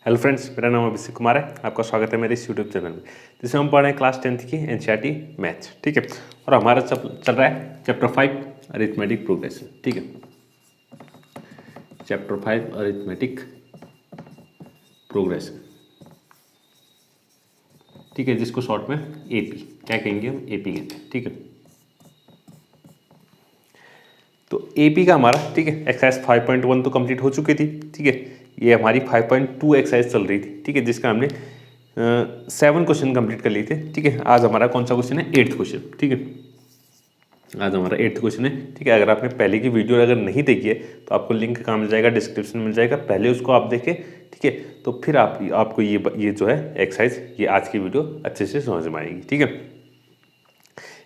Hello friends, मेरा नाम अभिषेक कुमार है। आपका स्वागत है मेरे इस यूट्यूब चैनल में, जिसमें हम पढ़ रहे हैं क्लास 10th की एनसीईआरटी मैथ्स। ठीक है, और हमारा चल रहा है चैप्टर 5 अरिथमेटिक प्रोग्रेशन। ठीक है, चैप्टर 5 अरिथमेटिक प्रोग्रेशन। ठीक है, जिसको शॉर्ट में एपी क्या कहेंगे, हम एपी कहते हैं। ठीक है, तो एपी का हमारा ठीक है एक्सरसाइज 5.1 तो कंप्लीट हो चुकी थी। ठीक है, ये हमारी 5.2 एक्सरसाइज चल रही थी। ठीक है, जिसका हमने 7 क्वेश्चन कंप्लीट कर लिए थे। ठीक है, आज हमारा कौन सा क्वेश्चन है, 8th क्वेश्चन। ठीक है, आज हमारा 8th क्वेश्चन है। ठीक है, अगर आपने पहले की वीडियो अगर नहीं देखी है तो आपको लिंक कहाँ मिल जाएगा, डिस्क्रिप्शन में मिल जाएगा, पहले उसको आप देखें। ठीक है, तो फिर आपको ये जो है एक्सरसाइज, ये आज की वीडियो अच्छे से समझ में आएगी। ठीक है,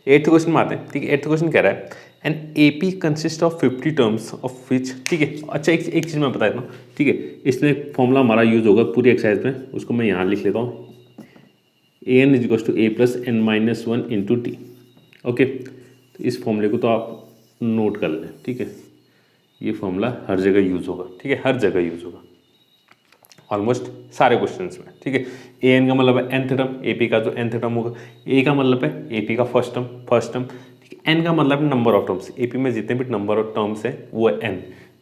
8th क्वेश्चन में आते हैं। ठीक है, 8th क्वेश्चन कह रहा है an AP consist of 50 terms of which. ठीक है, अच्छा एक चीज़ मैं बता देता हूँ। ठीक है, इसमें एक फॉर्मूला हमारा यूज होगा पूरी एक्सरसाइज में, उसको मैं यहाँ लिख लेता हूँ। AN = A + n-1 × T। Okay, तो इस फॉर्मूले को तो आप नोट कर लें। ठीक है, ये फॉर्मूला हर जगह यूज होगा। ठीक है, हर जगह यूज होगा, ऑलमोस्ट सारे क्वेश्चंस में। ठीक है, AN का मतलब है nth टर्म, AP का जो nth टर्म होगा, A का मतलब है AP का फर्स्ट टर्म। ठीक है, N का मतलब है नंबर ऑफ टर्म्स, AP में जितने भी नंबर ऑफ टर्म्स है वो है N,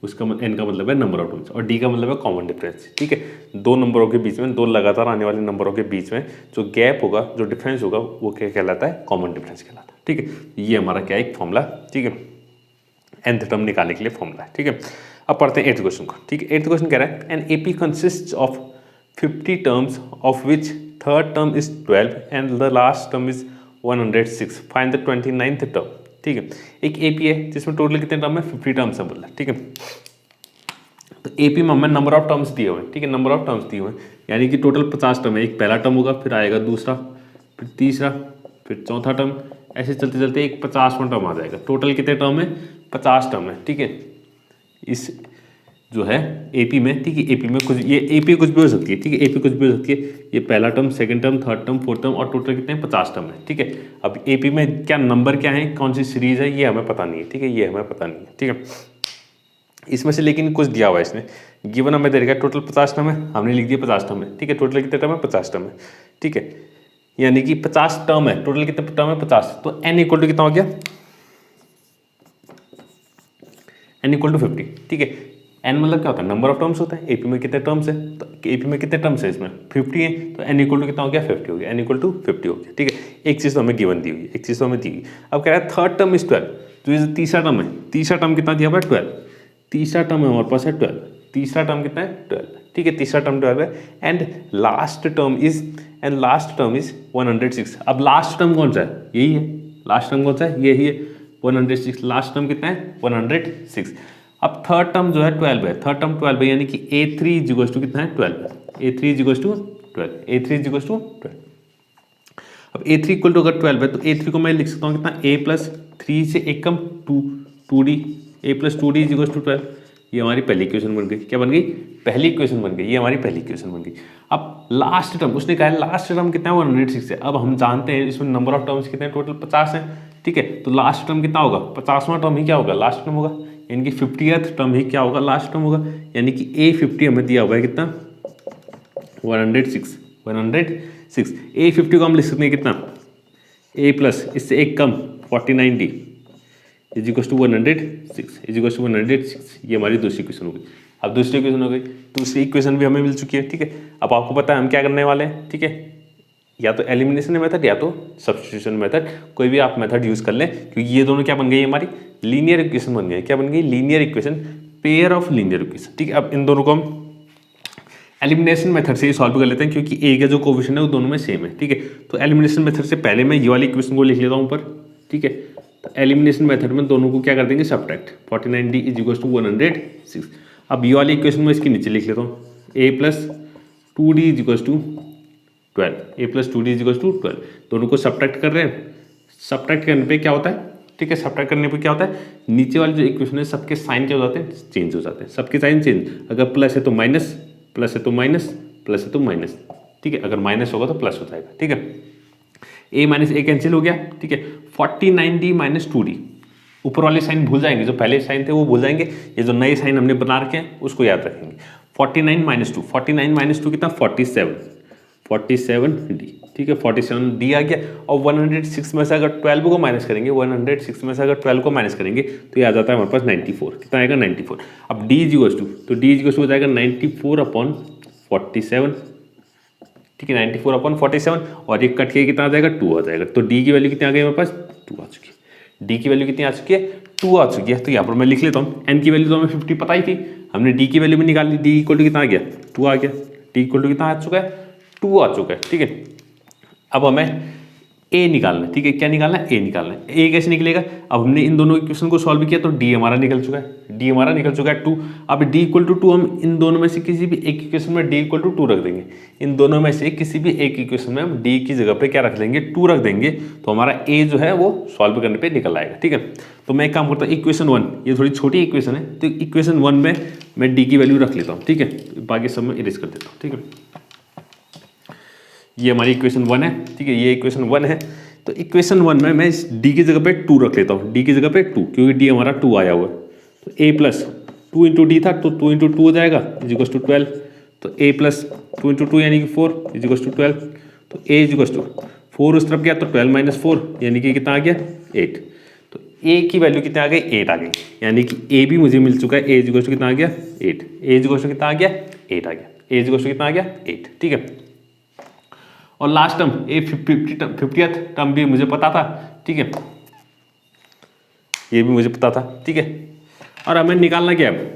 उसका N का मतलब है नंबर ऑफ टर्म्स, और D का मतलब है कॉमन डिफरेंस। ठीक है, दो नंबरों के बीच में, दो लगातार आने वाले नंबरों के बीच में जो गैप होगा, जो डिफरेंस होगा, वो क्या कहलाता है, कॉमन डिफरेंस कहलाता है। ठीक है, ये हमारा क्या है, एक फॉर्मूला। ठीक है, nth टर्म निकालने के लिए फॉर्मूला है। ठीक है, अब पढ़ते हैं 8th क्वेश्चन को। ठीक है, 8th क्वेश्चन कह रहा है an AP consist of 50 terms of which third term is 12 and the last term is 106, find the 29th term. ठीक है, एक AP है जिसमें टोटल कितने टर्म है, 50 टर्म्स है बोला। ठीक है, तो AP में हमें नंबर ऑफ टर्म्स दिए हुए हैं। ठीक है, नंबर ऑफ टर्म्स दिए हुए हैं, यानी कि टोटल 50 टर्म है। एक पहला टर्म होगा, फिर आएगा दूसरा, फिर तीसरा, फिर चौथा टर्म, ऐसे चलते चलते एक 50वां टर्म आ जाएगा। टोटल कितने टर्म है, 50 टर्म है। ठीक है, इस जो है AP में, ठीक है, AP में कुछ, ये AP कुछ भी हो सकती है। ठीक है, AP कुछ भी हो सकती है। ये पहला term, second term, third term, fourth term, और टोटल कितने हैं, 50 टर्म है। ठीक है, अब AP में क्या नंबर क्या है, कौन सी सीरीज है, ये हमें पता नहीं है। ठीक है, ये हमें पता नहीं है। ठीक है, इसमें से लेकिन कुछ दिया हुआ है इसने, गिवन हमें दे रखा है टोटल 50 टर्म है, हमने लिख दिया 50 टर्म है। ठीक है, टोटल कितने टर्म है, 50 टर्म है। ठीक है, यानी कि 50 टर्म है, टोटल कितने टर्म है, 50। तो n = कितना हो गया, n = 50। ठीक है, n मतलब क्या होता है, नंबर ऑफ टर्म्स होता है। AP में कितने टर्म्स है, तो AP में कितने टर्म्स है, इसमें 50 है, तो n = कितना हो गया, 50 हो गया। n = 50 हो गया। ठीक है, एक चीज़ तो हमें गिवन दी हुई है, एक चीज़ तो हमें दी हुई। अब कह रहा है थर्ड टर्म इज 12, तो ये तीसरा टर्म है, तीसरा टर्म कितना दिया हुआ है, 12। तीसरा टर्म हमारे पास है 12, तीसरा टर्म कितना है, 12। ठीक है, तीसरा टर्म 12 है, एंड लास्ट टर्म इज 106। अब लास्ट टर्म कौन सा है, यही है। लास्ट टर्म कौन सा है, यही है, 106। लास्ट टर्म कितना है, 106। अब थर्ड टर्म जो है 12 है, थर्ड टर्म 12 है, यानी कि A3 = कितना है, 12। A3 = 12, A3 = 12। अब A3 = अगर 12 है, तो A3 को मैं लिख सकता हूँ कितना, A + 3 से एक कम 2D, A + 2D = 12। ये हमारी पहली इक्वेशन बन गई। क्या बन गई, पहली इक्वेशन बन गई, ये हमारी पहली इक्वेशन बन गई। अब लास्ट टर्म, उसने कहा है लास्ट टर्म कितना है, 106 है। अब हम जानते हैं इसमें नंबर ऑफ टर्म्स कितने हैं, टोटल 50 है। ठीक है, तो लास्ट टर्म कितना होगा, 50वां टर्म ही क्या होगा, लास्ट टर्म होगा, यानी कि 50th टर्म ही क्या होगा, लास्ट टर्म होगा। यानी कि A50 हमें दिया हुआ है कितना, 106। A50 को हम लिख सकते हैं कितना, A+ इससे एक कम 49D = 106 ये हमारी दूसरी इक्वेशन हो गई। अब दूसरी इक्वेशन हो गई, दूसरी इक्वेशन भी हमें मिल चुकी है। ठीक है, अब आपको पता है हम क्या करने वाले हैं। ठीक है, या तो एलिमिनेशन मेथड या तो सब्स्टिट्यूशन मेथड, कोई भी आप मेथड यूज कर लें, क्योंकि ये दोनों क्या बन गई, हमारी लीनियर इक्वेशन बन गई। क्या बन गई, linear equation, pair of linear equation. ठीक है, अब इन दोनों को हम एलिमिनेशन मेथड से ही सॉल्व कर लेते हैं, क्योंकि ए का जो कोएफिशिएंट है वो दोनों में सेम है। ठीक है, तो एलिमिनेशन मेथड से पहले मैं ये वाली इक्वेशन को लिख लेता हूँ ऊपर। ठीक है, तो एलिमिनेशन मेथड में दोनों को क्या कर देंगे, सब्ट्रैक्ट। 49D = 106। अब ये वाली इक्वेशन में इसके नीचे लिख लेता हूँ, A + 2D = 12, A + 2D = 12। दोनों को सब्ट्रैक्ट कर रहे हैं, सब्ट्रैक्ट करने पे क्या होता है, ठीक है, सब्ट्रैक्ट करने पे क्या होता है, नीचे वाली जो इक्वेशन है सबके साइन क्या हो जाते हैं, चेंज हो जाते हैं, सबके साइन चेंज। अगर प्लस है तो माइनस, प्लस है तो माइनस, प्लस है तो माइनस। ठीक है, अगर माइनस होगा तो प्लस हो जाएगा। ठीक है, A - A कैंसिल हो गया। ठीक है, 49D - 2D, ऊपर वाले साइन भूल जाएंगे, जो पहले साइन थे वो भूल जाएंगे, ये जो नए साइन हमने बना रखे हैं उसको याद रखेंगे। 49 माइनस 2, 49 माइनस 2 कितना 47, 47 डी, ठीक है 47 डी आ गया। और 106 में से अगर 12 को माइनस करेंगे, 106 में से अगर 12 को माइनस करेंगे तो ये आ जाता है हमारे पास 94, कितना आएगा 94। अब डी इज इक्वल्स टू, तो डी इज इक्वल्स टू हो जाएगा 94/47, ठीक है 94/47, और ये कट के कितना आ जाएगा 2 आ जाएगा। तो डी की वैल्यू कितनी आ गई हमारे पास 2 आ चुकी है, डी की वैल्यू कितनी आ चुकी है 2 आ चुकी है। तो यहाँ पर मैं लिख लेता हूँ, एन की वैल्यू तो हमें 50 पता ही थी, हमने डी की वैल्यू भी निकाल ली, डी इक्वल टू कितना आ गया 2 आ गया, डी इक्वल टू कितना आ चुका है 2 आ चुका है, ठीक है। अब हमें ए निकालना है, ठीक है क्या निकालना है ए निकालना है। ए कैसे निकलेगा, अब हमने इन दोनों इक्वेशन को सॉल्व किया तो डी हमारा निकल चुका है, डी हमारा निकल चुका है 2। अब डी इक्वल टू 2 हम इन दोनों में से किसी भी एक इक्वेशन में डी इक्वल टू 2 रख देंगे, इन दोनों में से किसी भी एक इक्वेशन में हम डी की जगह पे क्या रख लेंगे 2 रख देंगे, तो हमारा ए जो है वो सॉल्व करने पर निकल आएगा, ठीक है। तो मैं एक काम करता हूँ, इक्वेशन 1 ये थोड़ी छोटी इक्वेशन है, तो इक्वेशन 1 में मैं डी की वैल्यू रख लेता हूँ, ठीक है, बाकी सब मैं इरेज कर देता हूँ, ठीक है। ये हमारी इक्वेशन 1 है, ठीक है, ये इक्वेशन 1 है। तो इक्वेशन 1 में मैं इस डी की जगह पे 2 रख लेता हूँ, डी की जगह पे 2, क्योंकि डी हमारा 2 आया हुआ है। तो ए प्लस 2 इंटू डी था, तो 2 इंटू 2 हो जाएगा इजिकल्स टू 12, तो ए प्लस 2 इंटू 2 यानी कि 4 इजिकल्स टू 12, तो ए इजिकल्स टू 4 उस तरफ गया तो 12 माइनस 4 यानी कि कितना आ गया 8। तो ए की वैल्यू कितने आ गई 8 आ गई, यानी कि ए भी मुझे मिल चुका है, ए इजिकल्स टू कितना आ गया 8, ए इजिकल्स टू कितना आ गया 8 आ गया, ए इजिकल्स टू कितना आ गया 8, ठीक है। और लास्ट टर्म ए 50th टर्म भी मुझे पता था, ठीक है, ये भी मुझे पता था, ठीक है। और हमें निकालना क्या है,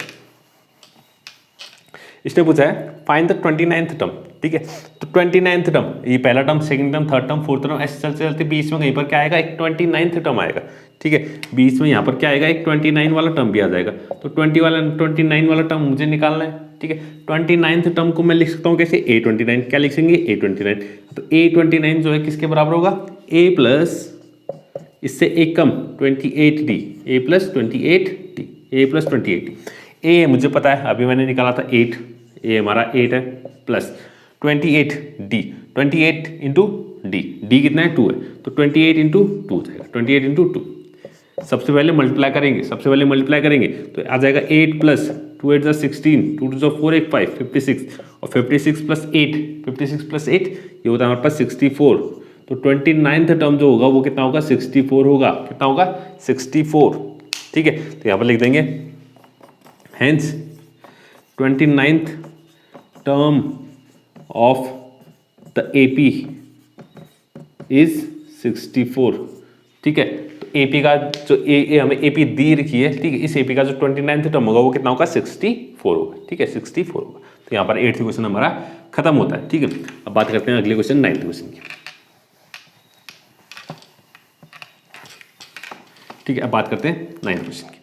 इसने पूछा है फाइंड द 29th टर्म, ठीक है। तो 29th टर्म, ये पहला term, second term, third term, fourth term, ऐसे चलते चलते बीच में कहीं पर क्या आएगा एक 29th टर्म आएगा, ठीक है। बीच में यहाँ पर क्या आएगा एक 29 वाला टर्म भी आ जाएगा, तो 29 वाला टर्म मुझे निकालना है, ठीक है। 29th टर्म को मैं लिख सकता हूँ कैसे a29, क्या लिख सेंगे a29, तो a29 जो है किसके बराबर होगा a प्लस इससे एक कम 28d, a plus 28d, a plus 28d। a मुझे पता है अभी मैंने निकाला था 8, a हमारा 8 है, plus 28d, 28 into D, D कितना है 2 है, तो 28 इंटू 2 जाएगा, 28 इंटू 2। सबसे पहले मल्टीप्लाई करेंगे, तो आ जाएगा 8 प्लस 2 8 16, 2 2 4 8 5 56, और 56 प्लस 8 ये होता है हमारे पास 64। तो 29th टर्म जो होगा वो कितना होगा 64 होगा, कितना होगा 64, ठीक है। तो यहाँ पर लिख देंगे hence 29th term of the AP is 64, ठीक है। तो एपी का जो ए हमें एपी दी रखी है, ठीक है, इस एपी का जो 29th टर्म होगा वो कितना होगा 64 होगा, ठीक है 64 होगा। तो यहाँ पर 8th क्वेश्चन हमारा खत्म होता है, ठीक है। अब बात करते हैं अगले क्वेश्चन 9th क्वेश्चन की, ठीक है। अब बात करते हैं 9th क्वेश्चन की।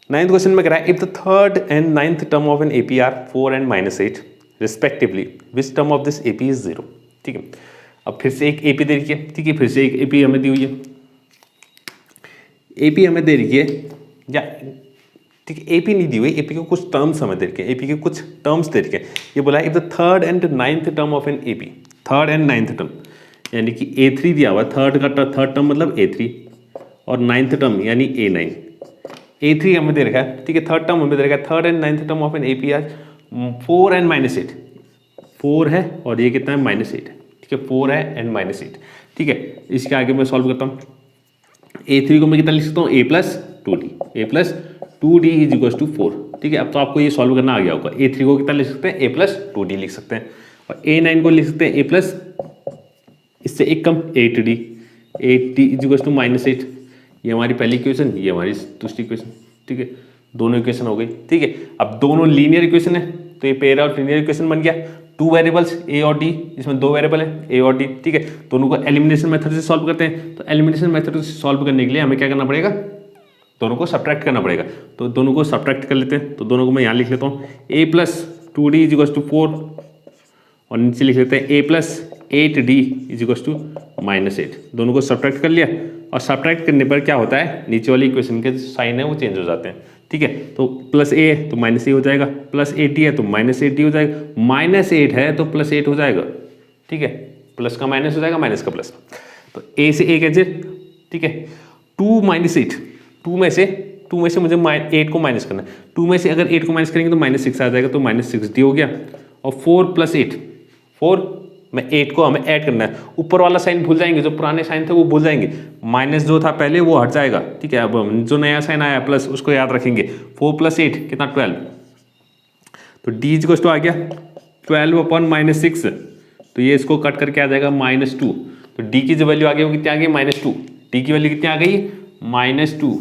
9th क्वेश्चन में कह रहा है if the third and 9th term of an AP are 4 and -8 respectively which term of this AP is 0, ठीक है। अब फिर से एक एपी दे रखी है, ठीक है, फिर से एक एपी हमें दी हुई है, एपी हमें दे रखी है, या ठीक है एपी नहीं दी हुई, एपी के कुछ टर्म्स हमें दे रखे हैं, एपी के कुछ टर्म्स दे रखे हैं। ये बोला if the third and 9th term of an AP, third and 9th term यानी कि A3 दिया हुआ है, थर्ड टर्म मतलब A3 और 9th टर्म यानी A9, A3 हमें दे रखा है, ठीक है, थर्ड टर्म हमें दे रखा है, third and 9th term of an AP are 4 and -8, 4 है और ये कितना है -8 है, ठीक है, 4 है एंड -8, ठीक है। इसके आगे मैं सॉल्व करता हूँ, A3 को मैं कितना लिख सकता हूँ a plus 2d is equal to 4, ठीक है। अब तो आपको ये सॉल्व करना आ गया होगा। A3 को कितना लिख सकते हैं a प्लस 2d लिख सकते हैं, और A9 को लिख सकते हैं a प्लस इससे एक कम 8d इज इक्वल टू -8। ये हमारी पहली इक्वेशन, ये हमारी दूसरी इक्वेशन, ठीक है, दोनों इक्वेशन हो गई, ठीक है। अब दोनों लीनियर इक्वेशन है तो ये पेयर ऑफ लीनियर इक्वेशन बन गया, 2 वेरिएबल्स a और d, इसमें 2 वेरिएबल है a और d, ठीक है। दोनों को एलिमिनेशन मेथड से सॉल्व करते हैं, तो एलिमिनेशन मेथड से सॉल्व करने के लिए हमें क्या करना पड़ेगा, दोनों को सब्ट्रैक्ट करना पड़ेगा। तो दोनों को सब्ट्रैक्ट कर लेते हैं, तो दोनों को मैं यहाँ लिख लेता हूँ a plus 2d is equal to 4, और नीचे लिख लेते हैं a plus 8d is equal to -8। दोनों को सब्ट्रैक्ट कर लिया, और सब्ट्रैक्ट करने पर क्या होता है, नीचे वाली इक्वेशन के साइन है वो चेंज हो जाते हैं, ठीक है। तो प्लस a है तो -a हो जाएगा, प्लस 8d है तो -8d हो जाएगा, -8 है तो +8 हो जाएगा, ठीक है, प्लस का माइनस हो जाएगा, माइनस का प्लस। तो a से a कैंसिल, ठीक है, 2 - 8, 2 में से 2 में से मुझे 8 को माइनस करना है। 2 में से अगर 8 को माइनस करेंगे तो -6 आ जाएगा, तो -6d हो गया। और 4 + 8, 4 में 8 को हमें ऐड करना है। ऊपर वाला साइन भूल जाएंगे, जो पुराने साइन थे वो भूल जाएंगे, माइनस जो था पहले वो हट जाएगा, ठीक है। अब हम जो नया साइन आया प्लस उसको याद रखेंगे। 4 + 8 कितना 12, तो d इक्वल्स टू आ गया 12/-6, तो ये इसको कट करके आ जाएगा -2। तो d की जो वैल्यू आ गई वो कितनी आ गई -2, d की वैल्यू कितनी आ गई -2।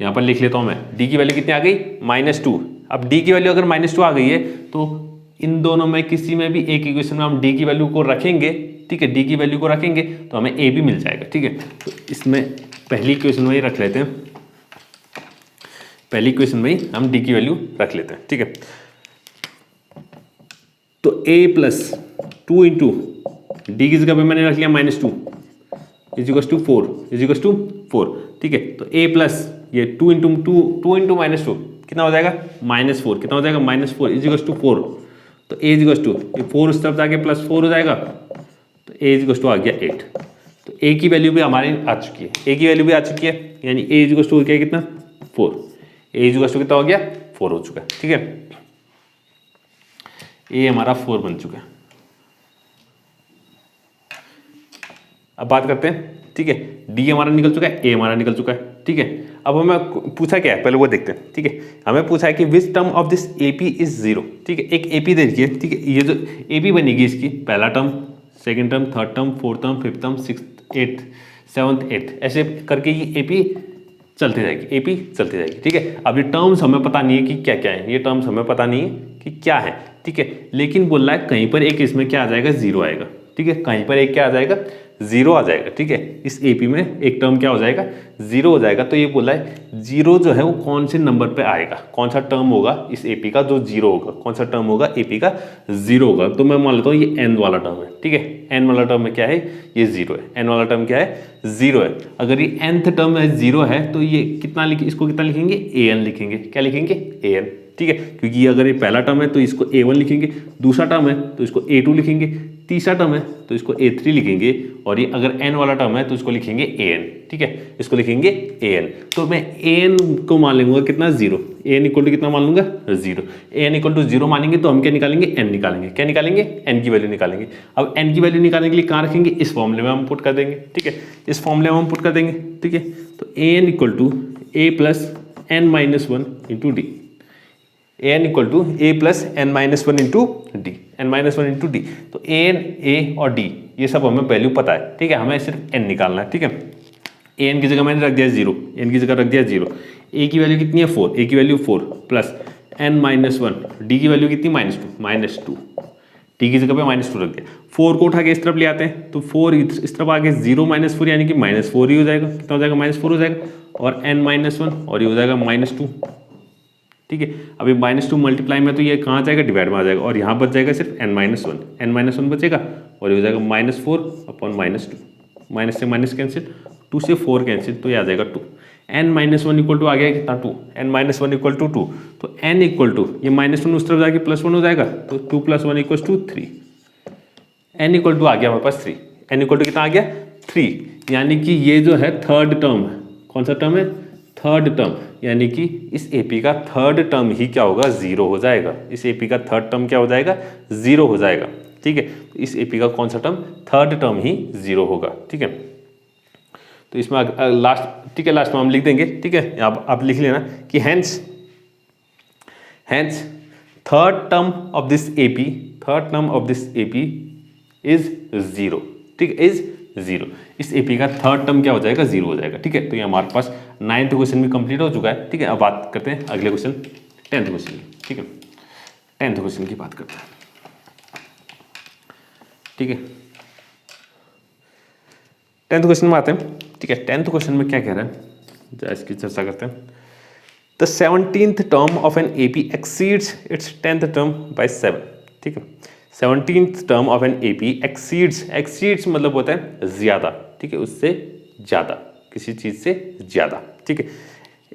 यहाँ पर लिख लेता हूँ मैं, d की वैल्यू कितनी आ गई -2। अब d की वैल्यू अगर -2 आ गई है तो इन दोनों में किसी में भी एक इक्वेशन में हम d की वैल्यू को रखेंगे, ठीक है, d की वैल्यू को रखेंगे तो हमें a भी मिल जाएगा, ठीक है। तो इसमें पहली इक्वेशन में ही रख लेते हैं, पहली इक्वेशन में ही हम d की वैल्यू रख लेते हैं, ठीक है। तो a + 2 इंटू डी की जगह पे मैंने रख लिया -2 = 4, ठीक है। तो a प्लस ये 2 इंटू -2 कितना हो जाएगा -4, कितना हो जाएगा -4 = 4। तो a ये 4 उस तरफ जाके +4 हो जाएगा, तो a आ गया 8। तो a की वैल्यू भी हमारी आ चुकी है, a की वैल्यू भी आ चुकी है, यानी a हो गया कितना 4, a कितना हो गया 4 हो चुका है, ठीक है। a हमारा 4 बन चुका है। अब बात करते हैं, ठीक है, d हमारा निकल चुका है, a हमारा निकल चुका है, ठीक है। अब हमें पूछा क्या है पहले वो देखते हैं, ठीक है। हमें पूछा है कि विच term of this AP is 0, ठीक है। एक AP देखिए, ठीक है, ये जो AP बनेगी इसकी पहला term, second term, third term, fourth term, fifth term, sixth, eighth, seventh, eighth, ऐसे करके ये AP चलती जाएगी, AP चलती जाएगी, ठीक है। अब ये टर्म्स हमें पता नहीं है कि क्या क्या है, ये टर्म्स हमें पता नहीं है कि क्या है, ठीक है। लेकिन बोल रहा है कहीं पर एक इसमें क्या आ जाएगा 0 आएगा, ठीक है, कहीं पर एक क्या आ जाएगा 0 आ जाएगा, ठीक है। इस AP में एक टर्म क्या हो जाएगा 0 हो जाएगा। तो ये बोला है 0 जो है वो कौन से नंबर पे आएगा, कौन सा टर्म होगा इस AP का जो 0 होगा, कौन सा टर्म होगा AP का 0 होगा। तो मैं मान लेता हूँ ये n वाला टर्म है, ठीक है। n वाला टर्म में क्या है ये 0 है, n वाला टर्म क्या है 0 है। अगर ये nth टर्म है 0 है तो ये कितना इसको कितना लिखेंगे an लिखेंगे, क्या लिखेंगे an, ठीक है। क्योंकि अगर ये पहला टर्म है तो इसको a1 लिखेंगे, दूसरा टर्म है तो इसको a2 लिखेंगे, तीसरा टर्म है तो इसको a3 लिखेंगे, और ये अगर n वाला टर्म है तो इसको लिखेंगे an, ठीक है, इसको लिखेंगे an। तो मैं an को मान लूंगा कितना 0, an इक्वल टू कितना मान लूंगा 0, an इक्वल टू 0 मानेंगे तो हम क्या निकालेंगे n निकालेंगे, क्या निकालेंगे n की वैल्यू निकालेंगे। अब n की वैल्यू निकालने के लिए कहाँ रखेंगे, इस फॉर्मूले में हम पुट कर देंगे, ठीक है, इस फॉर्मूले में हम पुट कर देंगे, ठीक है। तो an equal to a plus n minus 1 into D, an equal to a plus n minus 1 into D, n minus 1 into D. तो an, a और d ये सब हमें वैल्यू पता है, ठीक है, हमें सिर्फ n निकालना है, ठीक है। an की जगह मैंने रख दिया 0, n की जगह रख दिया 0, a की वैल्यू कितनी है 4, a की value 4 plus n minus 1, d की वैल्यू कितनी -2, t की जगह पे -2 रख दिया। 4 को उठा के इस तरफ ले आते हैं तो 4 इस तरफ आगे 0 -4 यानी कि -4 ही हो जाएगा, कितना हो जाएगा -4 हो जाएगा, और n माइनस 1 और ये हो जाएगा -2, ठीक है। अभी -2 मल्टीप्लाई में तो ये कहाँ जाएगा डिवाइड में आ जाएगा, और यहाँ बच जाएगा सिर्फ n-1 बचेगा, और ये हो जाएगा -4/-2, माइनस से माइनस कैंसिल, 2 से 4 कैंसिल, तो ये आ जाएगा 2। n-1 इक्वल टू आ गया कितना 2, n-1 इक्वल टू 2, तो n इक्वल टू ये -1 उस तरफ जाके +1 हो जाएगा, तो 2 + 1 = 3, n इक्वल टू आ गया हमारे पास 3, n इक्वल टू कितना आ गया 3, यानी कि ये जो है थर्ड टर्म है, कौन सा टर्म है थर्ड टर्म, यानी कि इस AP का थर्ड टर्म ही क्या होगा 0 हो जाएगा, इस AP का थर्ड टर्म क्या हो जाएगा 0 हो जाएगा, ठीक है। तो इस AP का कौन सा टर्म थर्ड टर्म ही 0 होगा, ठीक है। तो इसमें लास्ट, ठीक है, लास्ट में हम लिख देंगे, ठीक है। आप लिख लेना कि hence third term of this AP is 0, ठीक है, इज 0। इस AP का थर्ड टर्म क्या हो जाएगा 0 हो जाएगा, ठीक है। तो ये हमारे पास 9th क्वेश्चन भी कंप्लीट हो चुका है, ठीक है। अब बात करते हैं अगले क्वेश्चन 10th क्वेश्चन की, ठीक है, 10th क्वेश्चन की बात करते हैं, ठीक है। 10th क्वेश्चन में आते हैं, ठीक है। 10th क्वेश्चन में क्या कह रहा है जरा इसकी चर्चा करते हैं। The 17th term of an AP exceeds its 10th term by 7, ठीक है। 17th term of an AP exceeds मतलब होता है ज्यादा, ठीक है, उससे ज्यादा, किसी चीज से ज्यादा, ठीक है।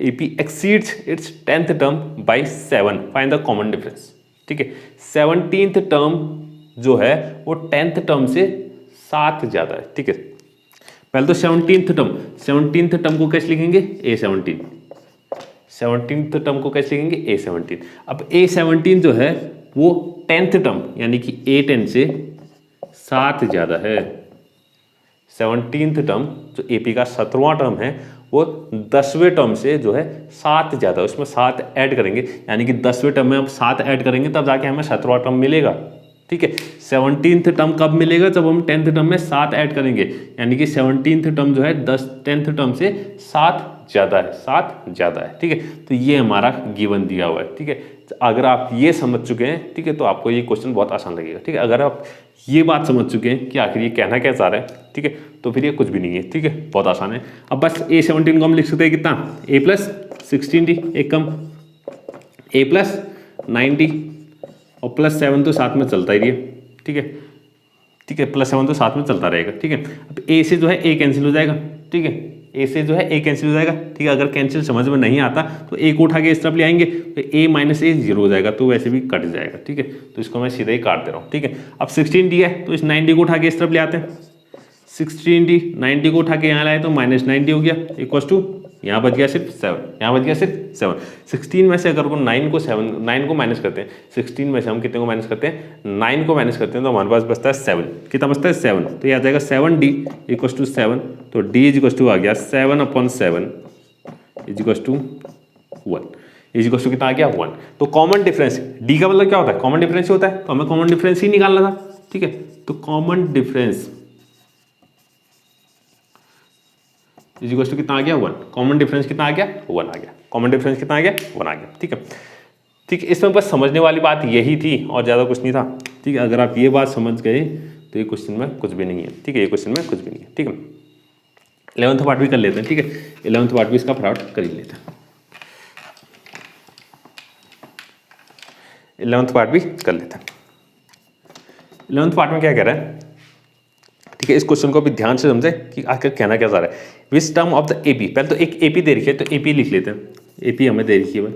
AP exceeds its 10th term by 7, find the common difference, ठीक है। 17th टर्म जो है वो 10th टर्म से 7 ज्यादा है, ठीक है। पहले तो 17th टर्म को कैसे लिखेंगे, A17, 17th टर्म को कैसे लिखेंगे, A17। अब A17 जो है वो 10th टर्म यानी कि A10 से 7 ज़्यादा है। 17th टर्म जो AP का 17वां टर्म है वो 10वें टर्म से जो है 7 ज़्यादा है, उसमें 7 ऐड करेंगे, यानी कि 10वें टर्म में अब 7 ऐड करेंगे तब जाके हमें 17वां टर्म मिलेगा। ठीक है, 17th टर्म कब मिलेगा, जब हम 10th टर्म में 7 ऐड करेंगे, यानी कि 17th टर्म जो है 10th टर्म से 7 ज़्यादा है, 7 ज़्यादा है। ठीक है, तो ये हमारा गिवन दिया हुआ है। ठीक है, अगर आप ये समझ चुके हैं, ठीक है, तो आपको ये क्वेश्चन बहुत आसान लगेगा। ठीक है, अगर आप ये बात समझ चुके हैं कि आखिर ये कहना क्या चाह रहा है, ठीक है, तो फिर ये कुछ भी नहीं है। ठीक है, बहुत आसान है। अब बस A17 को हम लिख सकते हैं कितना, A+16D, एक कम A+90 और +7 तो साथ में चलता ही है। ठीक है, ठीक है, +7 तो साथ में चलता रहेगा। ठीक है, अब A से जो है A कैंसिल हो जाएगा। ठीक है, A से जो है A कैंसिल हो जाएगा। ठीक है, अगर कैंसिल समझ में नहीं आता तो A को उठा के इस तरफ ले आएंगे तो A - A 0 हो जाएगा, तो वैसे भी कट जाएगा। ठीक है, तो इसको मैं सीधा ही काट दे रहा हूँ। ठीक है, अब 16D है तो इस 90 को उठा के इस तरफ ले आते हैं। 16D 90 को उठा के यहाँ लाए तो -90 हो गया, इक्वल्स टू यहाँ बच गया सिर्फ 7, यहाँ बच गया सिर्फ 7। 16 में से अगर वो 9 को माइनस करते हैं, 16 में से हम कितने को माइनस करते हैं, 9 को माइनस करते हैं, तो हमारे पास बचता है 7। कितना बचता है, 7। तो ये आ जाएगा 7D इक्वल्स टू 7, तो D इक्वल्स टू आ गया 7/7 इक्वल्स टू 1, इक्वल्स टू कितना आ गया, 1। तो कॉमन डिफरेंस, D का मतलब क्या होता है, कॉमन डिफरेंस ही होता है, तो हमें कॉमन डिफरेंस ही निकालना था। ठीक है, तो कॉमन डिफरेंस इक्वल्स टू कितना आ गया, 1। कॉमन डिफरेंस कितना आ गया, 1 आ गया। कॉमन डिफरेंस कितना आ गया, 1 आ गया। ठीक है, ठीक है, इसमें बस समझने वाली बात यही थी और ज़्यादा कुछ नहीं था। ठीक है, अगर आप ये बात समझ गए तो ये क्वेश्चन में कुछ भी नहीं है। ठीक है, ये क्वेश्चन में कुछ भी नहीं है। ठीक है, 11th पार्ट भी कर लेते हैं। ठीक है, 11th पार्ट भी इसका फटाफट कर ही लेते हैं। 11th पार्ट भी कर लेते हैं। 11th पार्ट में क्या कह रहा है, ठीक है, इस क्वेश्चन को भी ध्यान से समझे कि आखिर कहना क्या चाह रहा है। विच टर्म ऑफ द AP, पहले तो एक AP दे रखी है तो AP लिख लेते हैं। AP हमें दे रखी है भाई,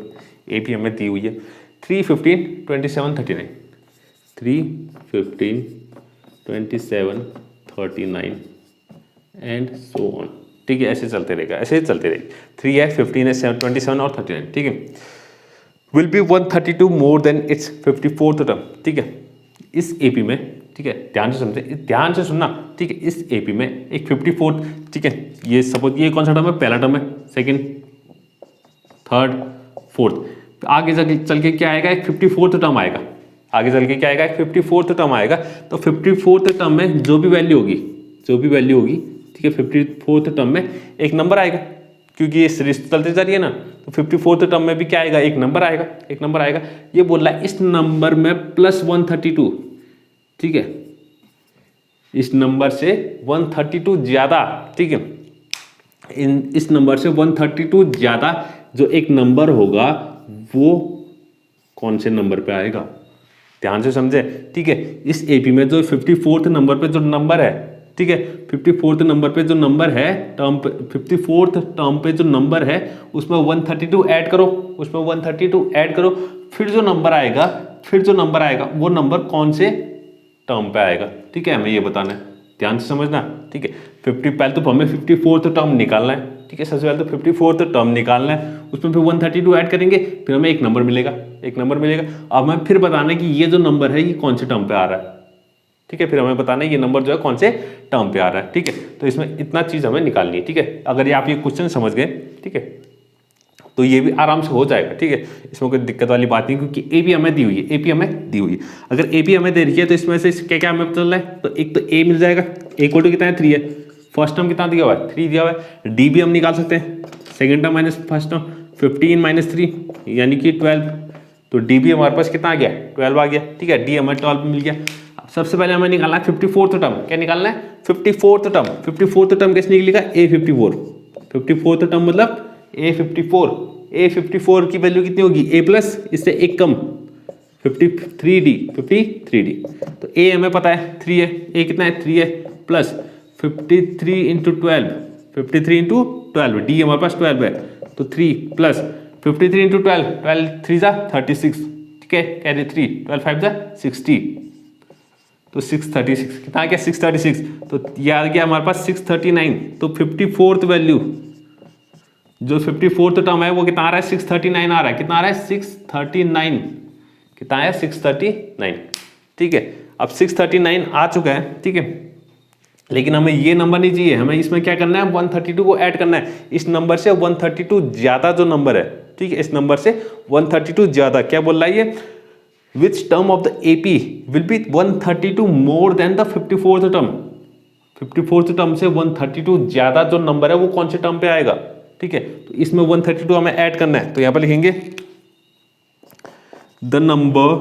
AP हमें दी हुई है 3, 15, 27, 39, 3, 15, 27, 39 एंड सो ऑन। ठीक है, ऐसे चलते रहेगा, ऐसे चलते रहेगा। 3 है, 15 है, 27 और 39। ठीक है, will be 132 more then it's 54th term. ठीक है, इस AP में, ठीक है, ध्यान से समझे, ध्यान से सुनना। ठीक है, इस AP में एक 54th, ठीक है, ये सपोज ये कौन सा टर्म है, पहला टर्म है, सेकंड, थर्ड, फोर्थ। आगे चल के क्या आएगा, एक 54th टर्म आएगा। आगे चल के क्या आएगा, एक 54th टर्म आएगा। तो 54th टर्म में जो भी वैल्यू होगी, ठीक है, 54th टर्म में एक नंबर आएगा, क्योंकि ये सीरीज चलते जा रही है ना, तो 54th टर्म में भी क्या आएगा, एक नंबर आएगा, एक नंबर आएगा। ये बोल रहा है इस नंबर में +132, ठीक है, इस नंबर से 132 ज्यादा। ठीक है, इस नंबर से 132 ज्यादा जो एक नंबर होगा वो कौन से नंबर पे आएगा, ध्यान से समझे। ठीक है, इस AP में जो 54th नंबर पे जो नंबर है, ठीक है, 54th नंबर पे जो नंबर है, टर्म पे 54th टर्म पे जो नंबर है उसमें 132 ऐड करो, उसमें 132 ऐड करो, फिर जो नंबर आएगा वो नंबर कौन से टर्म पे आएगा। ठीक है, हमें ये बताना है, ध्यान से समझना। ठीक है, 50 पहले तो हमें 54th टर्म निकालना है। ठीक है, सबसे पहले तो 54th टर्म निकालना है, उसमें फिर 132 ऐड करेंगे, फिर हमें एक नंबर मिलेगा, एक नंबर मिलेगा। अब हमें फिर बताना है कि ये जो नंबर है ये कौन से टर्म पे आ रहा है। ठीक है, फिर हमें बताना है ये नंबर जो है कौन से टर्म पे आ रहा है। ठीक है, तो इसमें इतना चीज़ हमें निकालनी है। ठीक है, अगर ये आप ये क्वेश्चन समझ गए, ठीक है, तो ये भी आराम से हो जाएगा। ठीक है, इसमें कोई दिक्कत वाली बात नहीं, क्योंकि AP हमें दी हुई है, AP हमें दी हुई है। अगर AP हमें दे रही है तो इसमें से क्या क्या हमें पता चल रहा है, तो एक तो A मिल जाएगा, A को कितना है, 3 है, फर्स्ट टर्म कितना दिया हुआ है, 3 दिया हुआ है। D भी हम निकाल सकते हैं, second term minus first term, 15 - 3 यानी कि 12, तो D भी हमारे पास कितना आ गया, 12 आ गया। ठीक है, D हमें 12 मिल गया। सबसे पहले हमें निकालना है 54th टर्म। क्या निकालना है, 54th टर्म। 54th टर्म कैसे निकलेगा, A54, 54th टर्म मतलब A54। A54 की वैल्यू कितनी होगी, A+, इससे एक कम 53D, 53D। तो A हमें पता है 3 है, A कितना है, 3 है, प्लस 53 × 12, 53 × 12, D हमारे पास 12 है, तो 3 प्लस 53 × 12, 12 3 × 36, ठीक है, कैरी 3, 12 5 × 60, तो 636 कितना आ गया 636, तो ये आ गया हमारे पास 639। तो 54th वैल्यू जो 54th टर्म है वो कितना आ रहा है 639 आ रहा है। कितना आ रहा है 639, कितना है 639। ठीक है, अब 639 आ चुका है। ठीक है, लेकिन हमें ये नंबर नहीं चाहिए, हमें इसमें क्या करना है 132 को ऐड करना है। इस नंबर से 132 ज्यादा जो नंबर है, ठीक है, इस नंबर से 132 ज्यादा, क्या बोल रहा है ये, which term of the AP will be 132 more than the 54th term। 54th term से 132 ज्यादा जो नंबर है वो कौन से टर्म पे आएगा। ठीक है, तो इसमें 132 हमें ऐड करना है, तो यहां पर लिखेंगे the number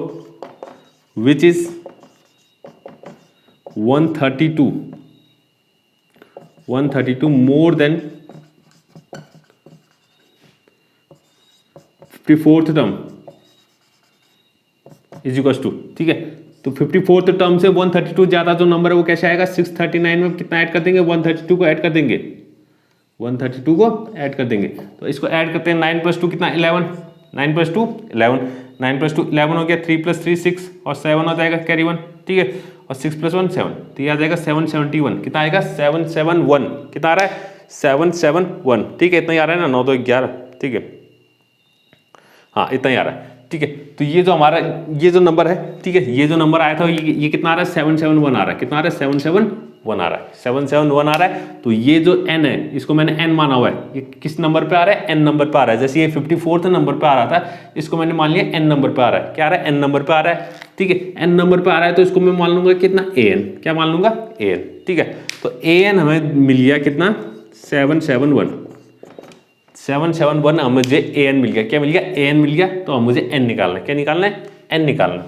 which is 132 more than 54th term is equal to. ठीक है, तो 54th टर्म से 132 ज्यादा जो नंबर है वो कैसे आएगा 639 में कितना ऐड कर देंगे 132 को ऐड कर देंगे, 132 को ऐड कर देंगे। तो इसको ऐड करते हैं 9 + 2 कितना 11, 9 + 2 11, 9 + 2 11 हो गया, 3 + 3 6 और 7 हो जाएगा कैरी 1। ठीक है, और 6 + 1 7, तो ये आ जाएगा 771। कितना आएगा 771, कितना आ रहा है 771। ठीक है, इतना ही आ रहा है ना 9 2 11। ठीक है, हाँ इतना ही आ रहा है। ठीक है, तो ये जो हमारा ये जो नंबर है, ठीक है, ये जो नंबर आया था ये कितना आ रहा है 771 आ रहा है। कितना आ रहा है 771 आ रहा है, 771 आ रहा है। तो ये जो n है इसको मैंने n माना हुआ है, ये किस नंबर पे आ रहा है n नंबर पे आ रहा है। जैसे ये 54th नंबर पे आ रहा था, इसको मैंने मान लिया n नंबर पे आ रहा है। क्या आ रहा है n नंबर पे आ रहा है। ठीक है, n नंबर पे आ रहा है तो इसको मैं मान लूंगा कितना an, क्या मान लूंगा an। ठीक है, तो an हमें मिल गया कितना 771 मुझे an मिल गया। क्या मिल गया an मिल गया। तो अब मुझे n निकालना है, क्या निकालना है n निकालना।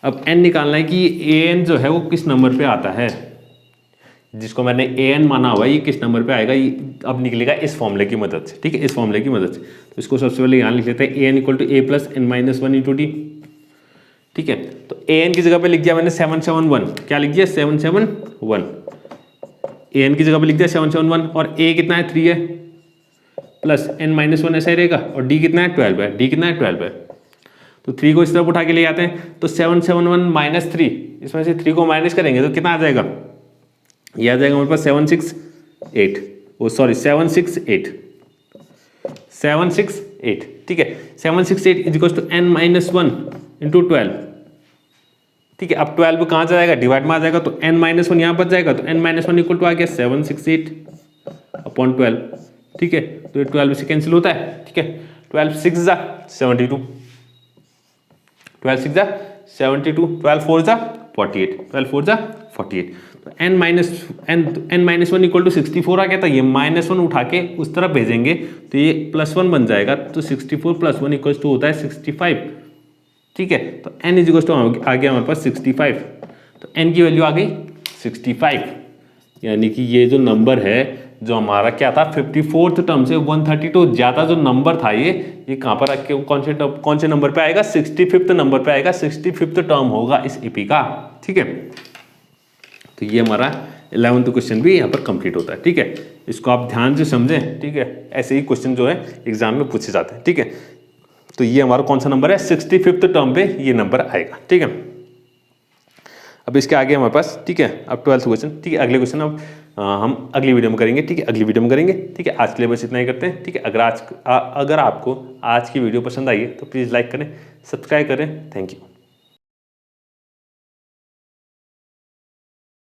अब n निकालना है कि an जो है वो किस नंबर पे आता है, जिसको मैंने an माना हुआ है ये किस नंबर पे आएगा। ये अब निकलेगा इस फॉर्मूले की मदद से। ठीक है, इस फॉर्मूले की मदद से। तो इसको सबसे पहले यहाँ लिख लेते हैं an = a + n - 1 × d। ठीक है, तो an की जगह पे लिख दिया मैंने 771। क्या लिख दिया 771, an की जगह पे लिख दिया 771 और a कितना है 3 है प्लस n - 1 ऐसा ही रहेगा और d कितना है 12 है, d कितना है 12 है। तो 3 को इस तरफ उठा के ले जाते हैं, तो 771 - 3, इसमें से 3 को माइनस करेंगे तो कितना आ जाएगा, ये आ जाएगा हमारे पास 768। ठीक है, 768 = n - 1 × 12। ठीक है, अब 12 कहाँ जाएगा डिवाइड में आ जाएगा, तो n - 1 यहाँ पर जाएगा, तो n - 1 = आ गया 768/12। ठीक है, तो ये 12 से कैंसिल होता है। ठीक है, 12 6 = 72, 12 6 = 72, 12 4 = 48, 12 4 = 48। तो n - 1 = 64 आ गया था, ये -1 उठा के उस तरफ भेजेंगे तो ये +1 बन जाएगा। तो 64 + 1 = होता है 65। ठीक है, तो n = आ गया हमारे पास 65। तो n की वैल्यू आ गई 65, यानी कि ये जो नंबर है जो हमारा क्या था 54th टर्म से 132 ज्यादा जो नंबर था ये कहाँ पर रखे, कौन से नंबर पे आएगा 65th नंबर पे आएगा। 65th टर्म होगा इस एपी का। ठीक है, तो ये हमारा 11th क्वेश्चन भी यहाँ पर कंप्लीट होता है। ठीक है, इसको आप ध्यान से समझें। ठीक है, ऐसे ही क्वेश्चन जो है एग्जाम में पूछे जाते हैं। ठीक है, तो ये हमारा कौन सा नंबर है 65th टर्म पे ये नंबर आएगा। ठीक है, अब इसके आगे हमारे पास, ठीक है, अब 12th क्वेश्चन। ठीक है, अगले क्वेश्चन अब हम अगली वीडियो में करेंगे। ठीक है, अगली वीडियो में करेंगे। ठीक है, आज के लिए बस इतना ही करते हैं। ठीक है, अगर आपको आज की वीडियो पसंद आई है तो प्लीज़ लाइक करें, सब्सक्राइब करें। Thank you.